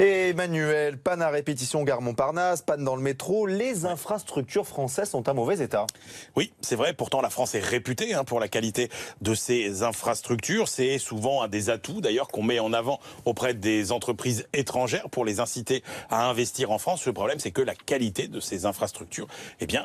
Et Emmanuel, panne à répétition gare Montparnasse, panne dans le métro, les infrastructures françaises sont en mauvais état. Oui, c'est vrai, pourtant la France est réputée pour la qualité de ses infrastructures. C'est souvent un des atouts d'ailleurs qu'on met en avant auprès des entreprises étrangères pour les inciter à investir en France. Le problème, c'est que la qualité de ces infrastructures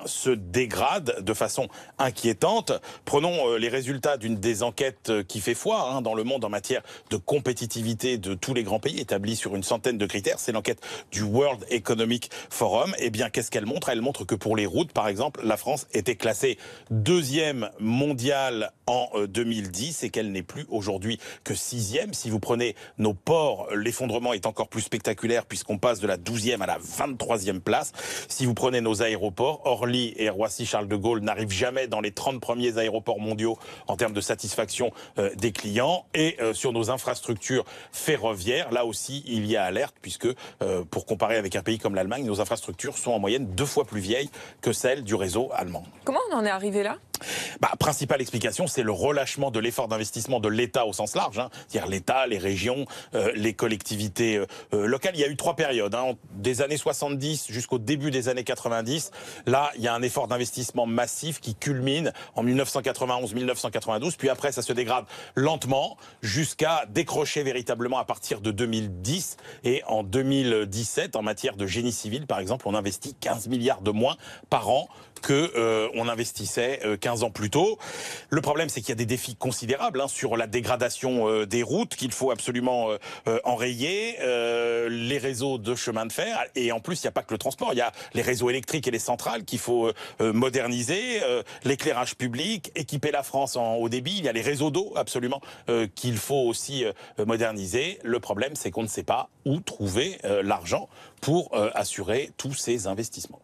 se dégrade de façon inquiétante. Prenons les résultats d'une des enquêtes qui fait foi dans le monde en matière de compétitivité de tous les grands pays, établie sur une centaine de critères. C'est l'enquête du World Economic Forum. Qu'est-ce qu'elle montre? Elle montre que pour les routes, par exemple, la France était classée deuxième mondiale en 2010 et qu'elle n'est plus aujourd'hui que sixième. Si vous prenez nos ports, l'effondrement est encore plus spectaculaire puisqu'on passe de la 12e à la 23e place. Si vous prenez nos aéroports, Orly et Roissy-Charles de Gaulle n'arrivent jamais dans les 30 premiers aéroports mondiaux en termes de satisfaction des clients. Et sur nos infrastructures ferroviaires, là aussi, il y a alerte puisque, pour comparer avec un pays comme l'Allemagne, nos infrastructures sont en moyenne 2 fois plus vieilles que celles du réseau allemand. Comment on en est arrivé là ? Principale explication, c'est le relâchement de l'effort d'investissement de l'État au sens large, c'est-à-dire l'État, les régions, les collectivités locales. Il y a eu 3 périodes, des années 70 jusqu'au début des années 90. Là, il y a un effort d'investissement massif qui culmine en 1991-1992, puis après ça se dégrade lentement jusqu'à décrocher véritablement à partir de 2010. Et en 2017, en matière de génie civil, par exemple, on investit 15 milliards de moins par an que on investissait 15 ans plus tôt. Le problème, c'est qu'il y a des défis considérables sur la dégradation des routes qu'il faut absolument enrayer, les réseaux de chemin de fer, et en plus, il n'y a pas que le transport, il y a les réseaux électriques et les centrales qu'il faut moderniser, l'éclairage public, équiper la France en haut débit, il y a les réseaux d'eau absolument qu'il faut aussi moderniser. Le problème, c'est qu'on ne sait pas où trouver l'argent pour assurer tous ces investissements.